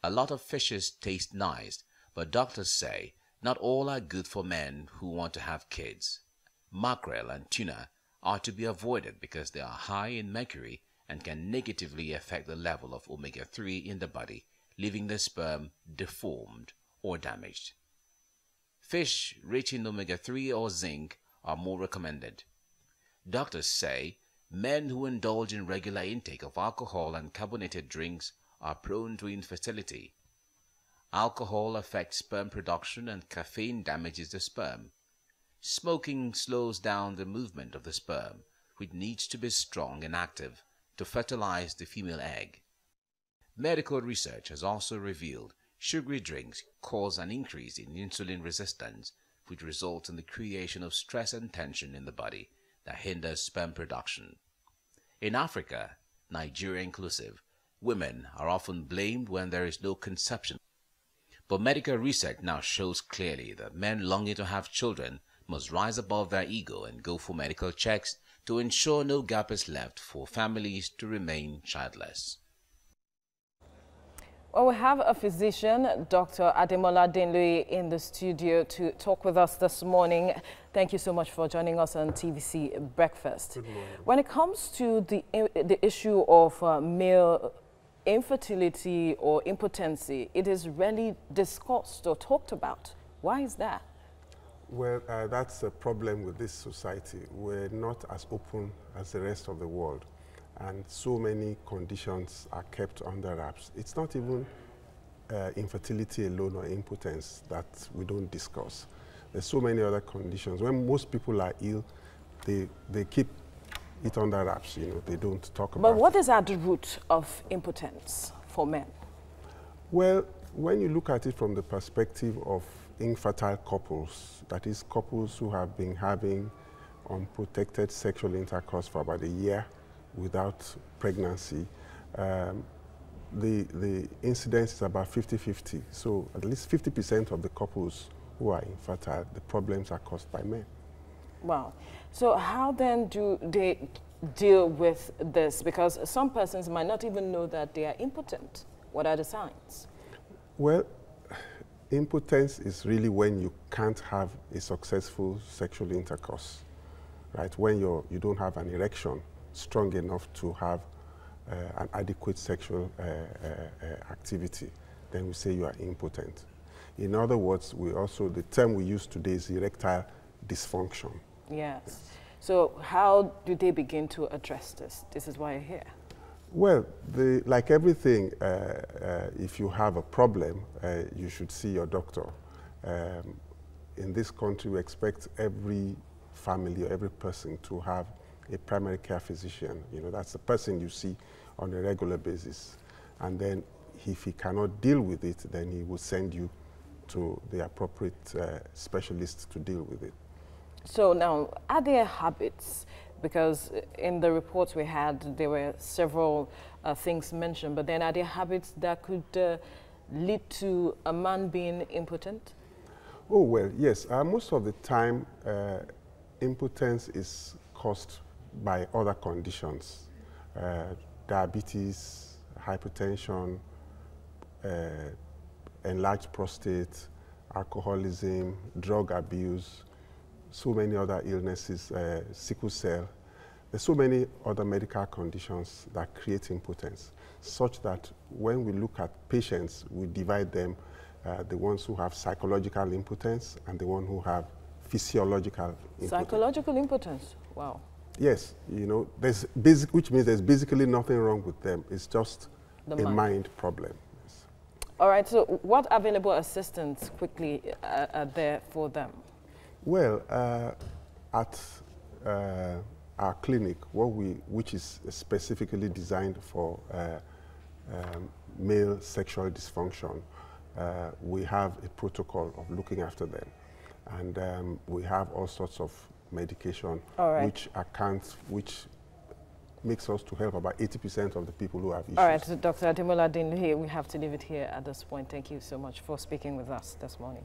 A lot of fishes taste nice, but doctors say not all are good for men who want to have kids. Mackerel and tuna are to be avoided because they are high in mercury and can negatively affect the level of omega-3 in the body, leaving the sperm deformed or damaged. Fish rich in omega-3 or zinc are more recommended. Doctors say men who indulge in regular intake of alcohol and carbonated drinks are prone to infertility. Alcohol affects sperm production and caffeine damages the sperm. Smoking slows down the movement of the sperm, which needs to be strong and active to fertilize the female egg. Medical research has also revealed sugary drinks cause an increase in insulin resistance, which results in the creation of stress and tension in the body that hinders sperm production. In Africa, Nigeria inclusive, women are often blamed when there is no conception. But medical research now shows clearly that men longing to have children must rise above their ego and go for medical checks to ensure no gap is left for families to remain childless. Well, we have a physician, Dr. Ademola Adenloye, in the studio to talk with us this morning. Thank you so much for joining us on TVC Breakfast. Good morning. When it comes to the issue of male infertility or impotency, it is rarely discussed or talked about. Why is that? Well, that's a problem with this society. We're not as open as the rest of the world, and so many conditions are kept under wraps. It's not even infertility alone or impotence that we don't discuss. There's so many other conditions. When most people are ill, they keep it under wraps, you know, they don't talk about it. But what is at the root of impotence for men? Well, when you look at it from the perspective of infertile couples, that is couples who have been having unprotected sexual intercourse for about a year without pregnancy, the incidence is about 50-50. So at least 50% of the couples who are infertile, the problems are caused by men. Wow. So how then do they deal with this? Because some persons might not even know that they are impotent. What are the signs? Well, impotence is really when you can't have a successful sexual intercourse, right? When you don't have an erection strong enough to have an adequate sexual activity, then we say you are impotent. In other words, the term we use today is erectile dysfunction. Yes. So how do they begin to address this? This is why you're here. Well, like everything, if you have a problem, you should see your doctor. In this country, we expect every family or every person to have a primary care physician. You know, that's the person you see on a regular basis. And then if he cannot deal with it, then he will send you to the appropriate specialist to deal with it. So now, are there habits? Because in the reports we had, there were several things mentioned, but then are there habits that could lead to a man being impotent? Oh, well, yes. Most of the time, impotence is caused by other conditions. Diabetes, hypertension, enlarged prostate, alcoholism, drug abuse, so many other illnesses, sickle cell. There's so many other medical conditions that create impotence, such that when we look at patients, we divide them, the ones who have psychological impotence and the ones who have physiological impotence. Psychological impotence, wow. Yes, you know, which means there's basically nothing wrong with them. It's just a mind problem. Yes. All right, so what available assistance quickly are there for them? Well, at our clinic, which is specifically designed for male sexual dysfunction, we have a protocol of looking after them. And we have all sorts of medication, which makes us to help about 80% of the people who have issues. All right, so Dr. Ademola Adenloye, we have to leave it here at this point. Thank you so much for speaking with us this morning.